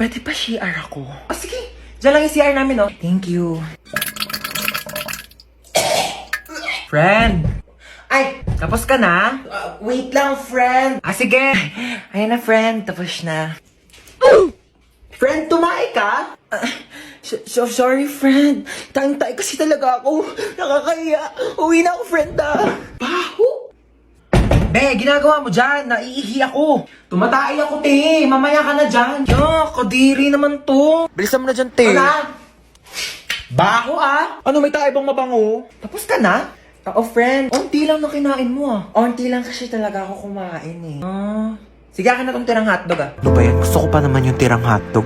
Pwede pa CR ako? Oh, sige. Diyan lang yung CR namin, oh. Thank you. Friend! Ay! Tapos ka na? Wait lang, friend. Ah, sige. Ayan na, friend. Tapos na. Friend, tumae ka? Sorry, friend. Tayong-tay kasi talaga ako. Nakakahiya. Uwi na ako, friend, Baho! Be, ginagawa mo dyan. Naiihi ako. Tumatay ako, te. Mamaya ka na dyan. Kadiri naman to. Bilisan mo na dyan, te. Ano? Baho, Ano, may tayo bang mabango? Tapos ka na? Oo, friend. Onti lang na kinain mo, Onti lang kasi talaga ako kumain, Sige, akin na tong tirang hotdog, Ano ba yan? Gusto ko pa naman yung tirang hotdog.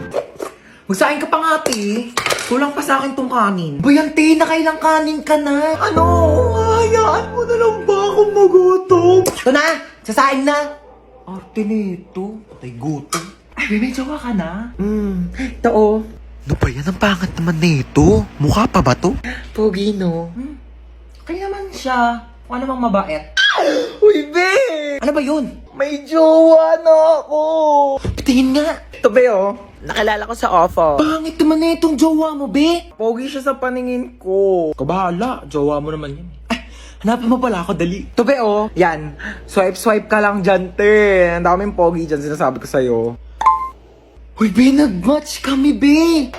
Magsain ka pa nga, te. Kulang pa sa akin tong kanin. Bayan, te, nakailang kanin ka na. Ano? Hayaan mo na lang ba akong magutom? Ito na! Sasain na! Arte nito. Patay gutom. Ay, may jowa ka na? Ito, Ano ba yan? Ang pangat naman nito. Mukha pa ba to? Pogi, no? Kaya naman siya. Kung ano mang mabait. Uy, be! Ano ba yun? May jowa na ako! Patingin nga. Ito, be, Nakilala ko sa ofo. Pangit naman na itong jowa mo, be. Pogi siya sa paningin ko. Kabahala, jowa mo naman yan. Ay, hanapin mo pala ako, dali. Ito, be, Yan. Swipe ka lang dyan, te. Ang daming pogi dyan, sinasabi ko sa'yo. Uy, be, nag-match kami, be.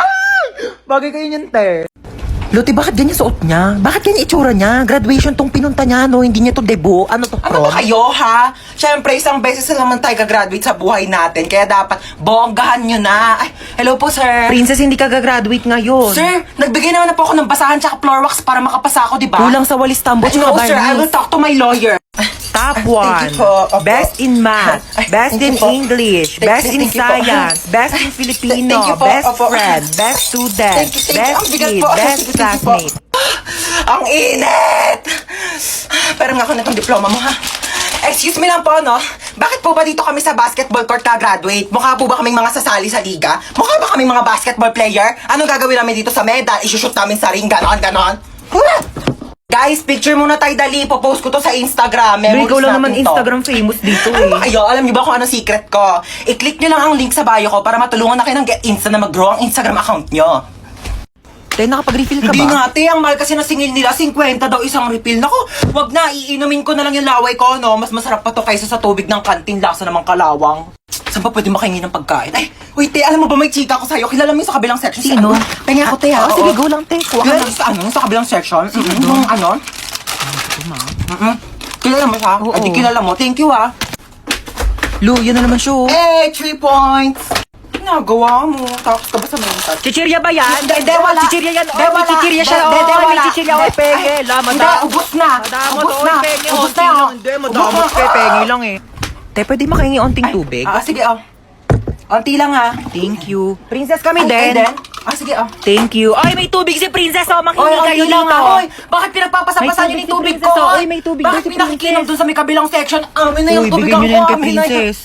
Bagay kayo niyan, te. Lote, bakit ganyan suot niya? Bakit ganyan itsura niya? Graduation tong pinunta niya, Hindi niya to debut. Ano to, prom? Ano ba kayo, ha? Siyempre, isang beses na naman tayo gagraduate sa buhay natin. Kaya dapat, bonggahan nyo na. Ay, hello po, sir. Princess, hindi ka gagraduate ngayon. Sir, nagbigay naman na po ako ng basahan tsaka floor wax para makapasa ako, di ba? Kulang sa walis tambo, No, sir, I will talk to my lawyer. Top Thank 1. you po. Opo. Best in math. Best in Thank you po. English. Best in Thank you po. science. Best in Filipino. Thank you po. Best Opo. friend. Best student. Thank you. Best Ang bigat kid. po. Best Thank you po. classmate. Ang init! Pero nga ako na itong diploma mo, ha? Excuse me lang po, no? Bakit po ba dito kami sa basketball court ka-graduate? Mukha po ba kaming mga sasali sa liga? Mukha ba kaming mga basketball player? Anong gagawin namin dito sa medal? Isushoot namin sa ring, ganon? Guys, picture muna tayo, dali. Popost ko to sa Instagram. Pero Memories ikaw lang naman natin to. Instagram famous dito, Ano ba kayo? Alam niyo ba kung ano secret ko? I-click niyo lang ang link sa bio ko para matulungan na kayo ng Get Insta na mag-grow ang Instagram account niyo. Te, nakapag-refill ka Hindi ba? nga, te. Ang mahal kasi na singil nila, 50 daw isang refill. Naku, wag na. Iinumin ko na lang yung laway ko, no? Mas masarap pa to kaysa sa tubig ng kantin. Lasa namang kalawang. Saan ba pwede makahingi ng pagkain? Ay, uy, te, alam mo ba may chika ko sa'yo? Kilala mo yung sa kabilang section? Si Sino? Pengi ako, te, ha? Oo, sige, go lang, te. Kuha ka Kilala lang. mo sa sa kabilang section? Yung ano? Kilala mo siya? Oo. Ay, di kilala mo. Thank you, ha? Lu, yun na naman siya. Hey, 3 points! Ginagawa mo. Tapos ka ba sa mental? Chichirya ba yan? Hindi, wala. Chichirya yan. Hindi, wala. Chichirya siya. Hindi, May wala. chichirya. Oy, penge. Hindi, ubos na. Madamot, Ubos oy, na. penge. Ubos Onti na, lang. oh. Hindi, Ubos madamot na. kay penge lang Te, pwede makahingi onting tubig? Sige, Onti lang, ha? Thank you. Princess kami Ay, din. Sige, Thank you. Ay, may tubig si Princess. Makihingi Oy, kayo onti lang, dito. ha? Oy, bakit pinagpapasapasan May niyo yung tubig tubig si Princess, ko? oh. Oy, may tubig daw Bakit si pinakikinom Princess. dun sa may kabilang section? Amin na yung Uy, tubig bigyan ko. niyo na yan kay Amin na yun. Princess.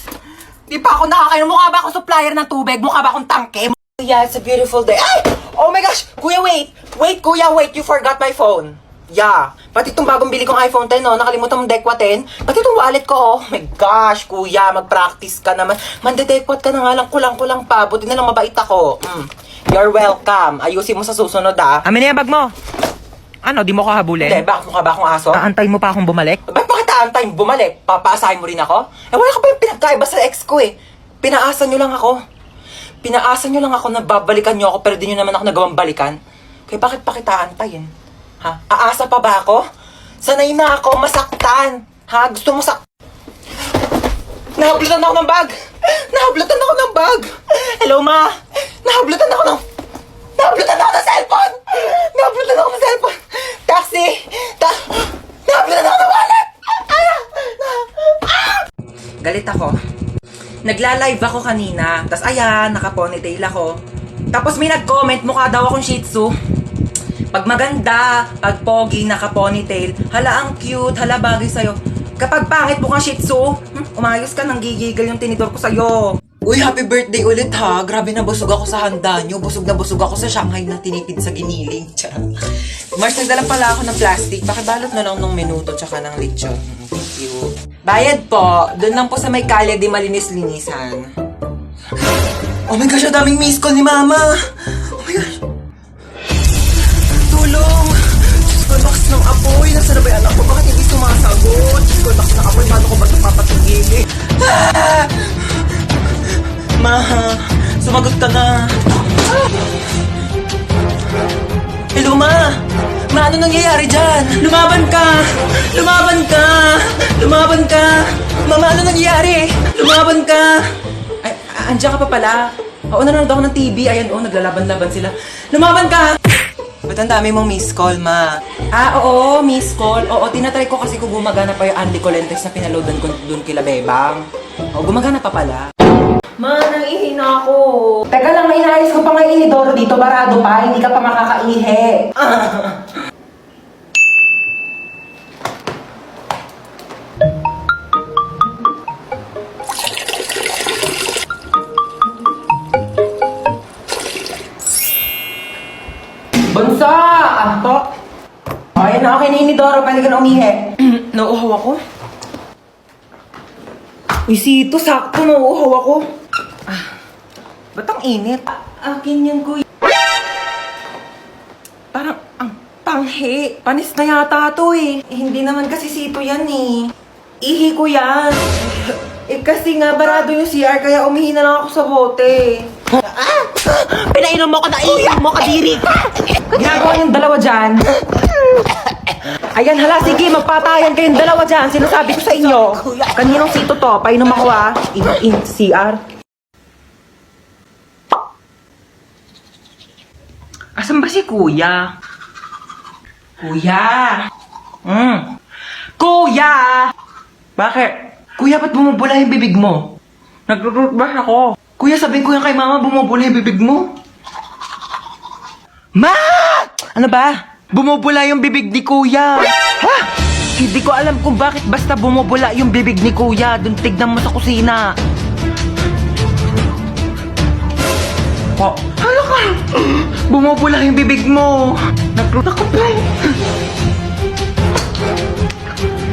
Di pa ako nakakainom. Mukha ba akong supplier ng tubig? Mukha ba akong tangke? Yeah, it's a beautiful day. Ay! Oh my gosh! Kuya, wait! Wait, kuya, wait! You forgot my phone. Yeah. Pati itong bagong bili kong iPhone 10, no? Nakalimutan mong dekwatin. Pati itong wallet ko, oh. My gosh, kuya, mag-practice ka naman. Mandedekwat ka na nga lang, kulang-kulang pa. Buti na lang mabait ako. You're welcome. Ayusin mo sa susunod, ah. Amin na yung bag mo. Ano, di mo ko habulin? Hindi, bakit mukha ba akong aso? Aantayin mo pa akong bumalik? Ba't bakit aantayin bumalik? Papaasahin mo rin ako? Wala ka pa yung pinagkaiba sa ex ko, eh. Pinaasa nyo lang ako. Pinaasa nyo lang ako na babalikan nyo ako pero di nyo naman ako nagawang balikan. Kaya bakit pa kita aantayin? Ha? Aasa pa ba ako? Sanay na ako masaktan. Ha? Gusto mo Nahablutan ako ng bag! Nahablutan ako ng bag! Hello, ma! Nahablutan ako ng cellphone! Nahablutan ako ng cellphone! Taxi! Nahablutan ako ng wallet! Galit ako. Nagla-live ako kanina, tas ayan, naka-ponytail ako. Tapos may nag-comment, mukha daw akong shih tzu. Pag maganda, pag pogi, naka-ponytail, hala ang cute, hala bagay sa'yo. Kapag pangit mukhang shih tzu, umayos ka, nanggigigil yung tinidor ko sa'yo. Uy, happy birthday ulit ha. Grabe na busog ako sa handa nyo. Busog na busog ako sa Shanghai na tinipid sa giniling. Mars, nagdala pala ako ng plastic. Pakibalot na lang ng minuto tsaka ng lechon. Thank you. Bayad po. Doon lang po sa may kalye di malinis-linisan. Oh my gosh, ang daming miss call ni Mama. Oh my gosh. Tulong. Diyos ko, lakas ng apoy. Nasaan na ba yung anak ko? Bakit hindi sumasagot? Diyos ko, lakas ng apoy. Paano ko ba ito papatigilin? Ah! Ma, sumagot ka na. Hello, Ma. Ma, ano nangyayari dyan? Lumaban ka! Lumaban ka! Lumaban ka! Mama, ano nangyayari? Lumaban ka! Ay, andiyan ka pa pala. Oo, nanonood ako ng TV. Ayan, naglalaban-laban sila. Lumaban ka! Ba't ang dami mong miss call, Ma? Oo, miss call. Oo, tinatry ko kasi kung gumagana pa yung Andy Colentes na pinaloadan ko dun kila Bebang. Oo, gumagana pa pala. Ma, nang-ihi na ako. Teka lang, may inaayos ko pa nga inidoro dito. Barado pa, hindi ka pa makakaihi. Bunso! Po? Ayan na, okay na inidoro. Pwede ka na umihi. Nauuhaw ako. Uy, Sito, sakto, nauuhaw ako. Ba't ang init? Akin yan, kuya. Parang, ang panghi. Panis na yata to eh. Hindi naman kasi Sito yan eh. Ihi ko yan. Kasi nga, barado yung CR, kaya umihi na lang ako sa bote. Pinainom mo ka na iiyak mo, kadiri ka! Ginagawa yung dalawa dyan. Ayan, hala, sige, magpatayan kayong dalawa dyan. Sinasabi ko sa inyo. Kaninong Sito to? Painom ako in CR. Asan ba si Kuya? Kuya! Kuya! Bakit? Kuya, ba't bumubula yung bibig mo? Nag-rootbrush ako. Kuya, sabihin ko yan kay Mama, bumubula yung bibig mo. Ma! Ano ba? Bumubula yung bibig ni Kuya. Ha? Hindi ko alam kung bakit basta bumubula yung bibig ni Kuya. Doon tignan mo sa kusina. Oh, hala ka! Bumubula yung bibig mo. Naglutak ko pa.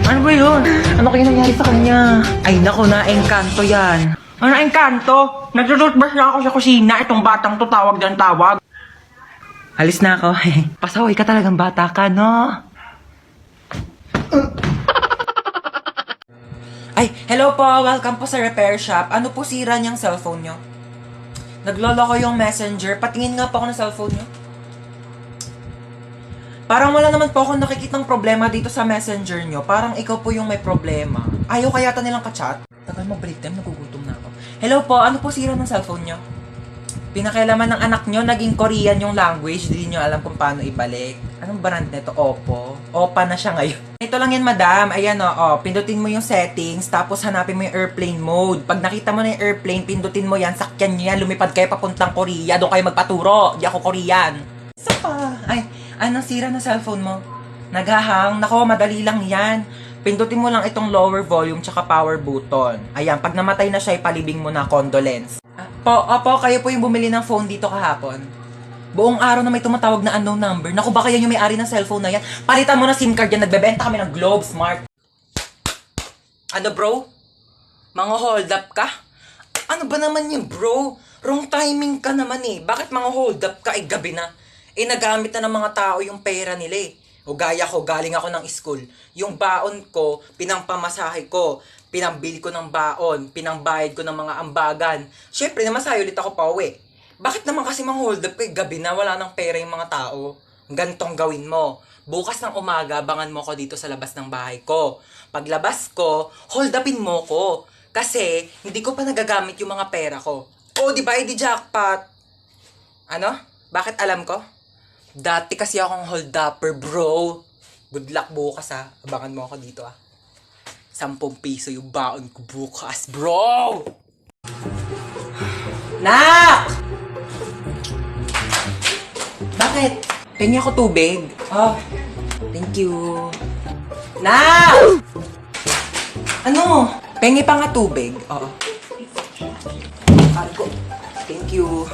Ano ba yun? Ano kaya nangyari sa kanya? Ay nako, na-engkanto yan. Ano engkanto? Nag-rootbrush na ako sa kusina. Itong batang to tawag ng tawag. Alis na ako. Pasaway ka talagang bata ka, no? Ay, hello po. Welcome po sa repair shop. Ano po sira niyang cellphone niyo? Naglolo ko yung messenger. Patingin nga po ako ng cellphone niyo. Parang wala naman po akong nakikitang problema dito sa messenger niyo. Parang ikaw po yung may problema. Ayaw kaya yata nilang ka-chat? Tagal mag-break time, nagugutom na ako. Hello po, ano po sira ng cellphone niyo? Pinakailaman ng anak nyo, naging Korean yung language, hindi nyo alam kung paano ibalik. Anong brand nito? Oppo. Oppa na siya ngayon. Ito lang yan, madam. Ayan pindutin mo yung settings, tapos hanapin mo yung airplane mode. Pag nakita mo na yung airplane, pindutin mo yan, sakyan nyo yan, lumipad kayo papuntang Korea, doon kayo magpaturo. Di ako Korean. Isa pa. Ay, anong sira ng cellphone mo? Naghahang? Nako, madali lang yan. Pindutin mo lang itong lower volume tsaka power button. Ayan, pag namatay na siya, ipalibing mo na condolence. Opo, kayo po yung bumili ng phone dito kahapon. Buong araw na may tumatawag na unknown number. Naku, baka yan yung may-ari ng cellphone na yan. Palitan mo na SIM card yan. Nagbebenta kami ng Globe Smart. Ano, bro? Mga hold up ka? Ano ba naman yun, bro? Wrong timing ka naman eh. Bakit mga hold up ka? Gabi na. Nagamit na ng mga tao yung pera nila eh. O gaya ko, galing ako ng school. Yung baon ko, pinangpamasahe ko. Pinambili ko ng baon, pinangbayad ko ng mga ambagan. Siyempre, namasahe ulit ako pa uwi. Bakit naman kasi mang hold up gabi na wala ng pera yung mga tao? Gantong gawin mo. Bukas ng umaga, abangan mo ko dito sa labas ng bahay ko. Paglabas ko, hold upin mo ko. Kasi, hindi ko pa nagagamit yung mga pera ko. O, di ba, di jackpot. Ano? Bakit alam ko? Dati kasi akong hold upper, bro. Good luck bukas ha. Abangan mo ako dito 10 piso yung baon ko bukas, bro! Nak! Bakit? Pengi ako tubig. Oh, thank you. Nak! Ano? Pengi pa nga tubig. Oo. Cargo. Thank you.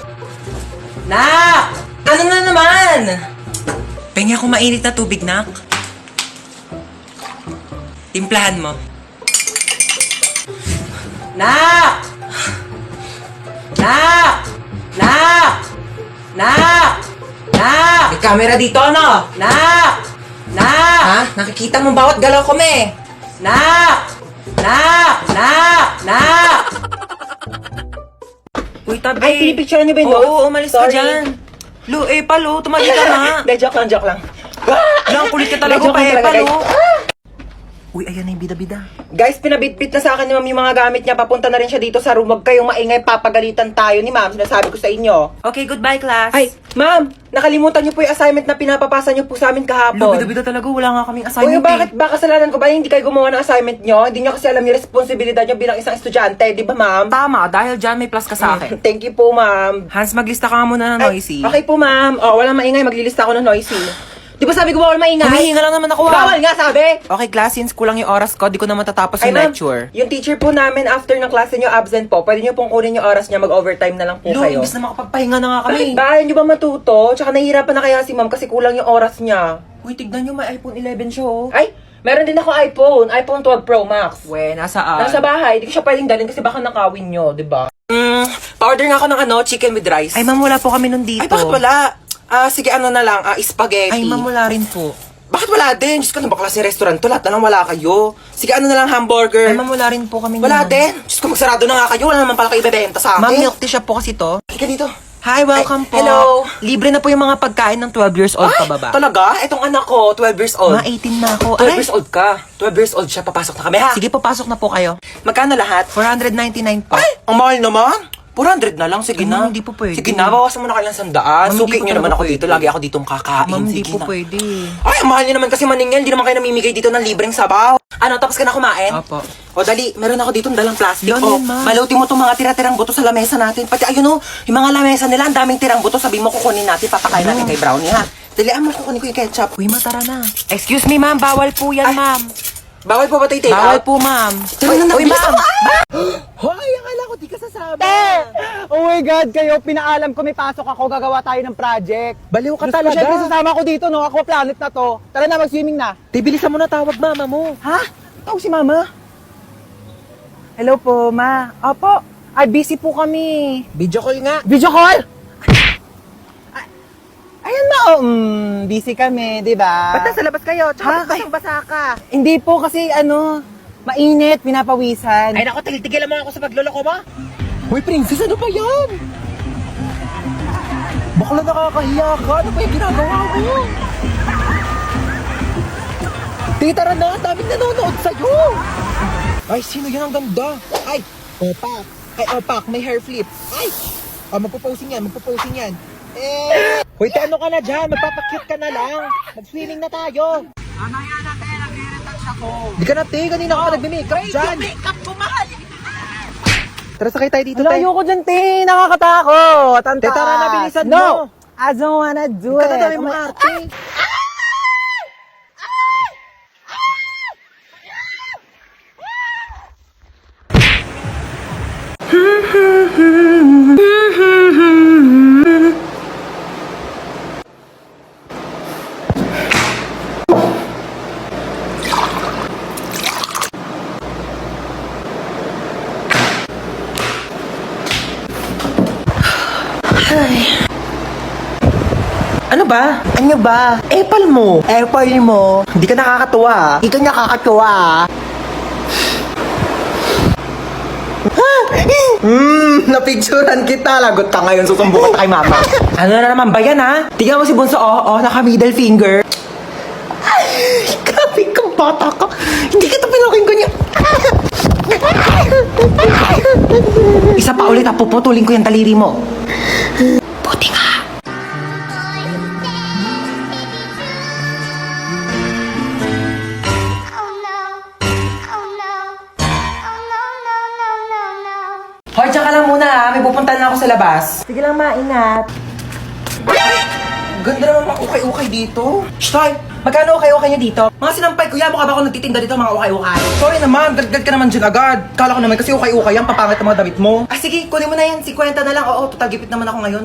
Nak! Ano na naman? Pengi ako mainit na tubig, Nak. Timplahan mo. Nak! Nak! Nak! Nak! Nak! May camera dito, no? Nak! Nak! Ha? Nakikita mo bawat galaw ko, me? Nak! Nak! Nak! Nak! Uy, tabi. Ay, pinipicture niyo ba yun? Oo, umalis ka Sorry. dyan. Lu, Epal, tumali ka na. Hindi, joke lang. Lang, kulit ka talaga Joke pa, lang talaga, Epal, guys. Uy, ayan na yung bida-bida. Guys, pinabitbit na sa akin ni ma'am yung mga gamit niya. Papunta na rin siya dito sa room. Huwag kayong maingay, papagalitan tayo ni ma'am. Sinasabi ko sa inyo. Okay, goodbye, class. Ay, ma'am, nakalimutan niyo po yung assignment na pinapapasa niyo po sa amin Lu, kahapon. bida-bida talaga. Wala nga kaming Uy, assignment, bakit ba kasalanan ko ba hindi kayo gumawa ng assignment niyo? Hindi niyo kasi alam yung responsibilidad niyo bilang isang estudyante, di ba ma'am? Tama, dahil dyan may plus ka sa akin. Thank you po, ma'am. Hans, maglista ka nga muna ng Ay, noisy. okay po, ma'am. Oh, walang maingay, maglilista ako ng noisy. Di ba sabi ko bawal maingay? Humihinga lang naman ako, Bawal nga, sabi! Okay, class, since kulang yung oras ko, di ko na matatapos Ay, yung ma'am, lecture. yung teacher po namin after ng klase niyo absent po, pwede niyo pong kunin yung oras niya, mag-overtime na lang po Lu, kayo. imbis na makapagpahinga na nga Bakit kami. ba? Ayaw niyo ba matuto? Tsaka nahihirapan na kaya si ma'am kasi kulang yung oras niya. Uy, tignan nyo, may iPhone 11 siya, oh. Ay, meron din ako iPhone 12 Pro Max. We, nasaan? Nasa bahay, di ko siya pwedeng dalhin kasi baka nakawin niyo, di ba? Pa-order nga ako ng chicken with rice. Ay, ma'am, wala po kami nun dito. Ay, bakit wala? Sige, ano na lang, spaghetti. Ay, ma'am, wala rin po. Bakit wala din? Diyos ko, ano ba klaseng restaurant to? Lahat na lang wala kayo. Sige, ano na lang, hamburger. Ay, ma'am, wala rin po kami Wala nun. din? Diyos ko, magsarado na nga kayo. Wala naman pala kayo ibebenta sa akin. Ma'am, milk tea shop po kasi to. Halika dito. Hi, welcome Ay, po. hello. Libre na po yung mga pagkain ng 12 years old pababa. Talaga? Etong anak ko, 12 years old. Mga 18 na ako. 12 years old ka. 12 years old siya, papasok na kami ha. Sige, papasok na po kayo. Magkano lahat? 499 po. Ay, ang mahal naman. 400 na lang, sige Ay, na. ma'am, hindi po pwede. Sige na, bawasan mo na kayo ng 100. Ma'am, Suki hindi po nyo naman talaga ako pwede. dito. Lagi ako ditong kakain. Ma'am, hindi Sige po na. pwede. Ay, ang mahal nyo naman kasi maningil. Hindi naman kayo namimigay dito ng libreng sabaw. Ano, tapos ka na kumain? Opo. O dali, meron ako dito dalang plastic. Yun, O, yun, ma'am. balutin mo itong mga tira-tirang buto sa lamesa natin. Pati ayun o, yung mga lamesa nila, ang daming tirang buto. Sabi mo, kukunin natin, papakain natin kay Brownie ha. Dali, mo, kukunin ko yung ketchup. Uy, matara na. Excuse me, ma'am. Bawal po yan, Ay, ma'am. Bawal po ba tayo take Bawal out? po, ma'am. Tara na, Uy, ma'am. Hoy, akala ko di ka sasama. Oh my God, kayo, pinaalam ko may pasok ako, gagawa tayo ng project. Baliw ka Gusto ko talaga. syempre sasama ko dito, no? Ako planet na to. Tara na, mag-swimming na. Tibilisan mo na tawag mama mo. Ha? Tawag si mama? Hello po, ma. Opo. Ay, busy po kami. Video call nga. Video call? Ayan na, busy kami, di ba? Ba't nasa labas kayo? Ha? Tsaka basang-basa ka. Hindi po kasi, mainit, pinapawisan. Ay nako, tigilan mo ako sa pagloloko mo. Hoy, princess, ano ba yan? Bakla nakakahiya ka. Ano ba yung ginagawa mo? Tara na, daming nanonood sa'yo. Ay, sino yan ang ganda? Ay, opak. Ay, opak, may hair flip. Ay, magpo-posing yan, Hoy, ano ka na dyan? Magpapakyut ka na lang. Mag-swimming na tayo. Mamaya na, te, nagre-retouch ako. Di ka na, te. Kanina ka pa nagme-makeup dyan. Makeup ko, mahal. Tara, sakay tayo dito, Wala, te. ayoko dyan, te. Nakakatakot. Ang Te, tara na, taas. bilisan no, mo. I don't wanna do Ka na it. dami mga arte. Ano ba? Ano ba? Apple mo. Apple mo. Hindi ka nakakatuwa. Hindi ka nakakatuwa. Napicturan kita. Lagot ka ngayon. Susumbukan ka kay mama. Ano na naman ba yan, ha? Tingnan mo si Bunso. Naka middle finger. Ay, grabe kang bata ka. Hindi kita pinakinggan niya. Isa pa ulit, puputulin ko yung taliri mo. Buti ka. Hoy, tsaka lang muna ha. May pupuntahan na ako sa labas. Sige lang, maingat. Ganda naman mga ukay-ukay dito. Shtoy, magkano ukay-ukay niyo dito? Mga sinampay ko yan, mukha ba ako nagtitinda dito mga ukay-ukay? Sorry naman, dagdag ka naman dyan agad. Kala ko naman kasi ukay-ukay yan, papangit ang mga damit mo. Ah sige, kunin mo na yan, 50 na lang. Oo, total gipit naman ako ngayon.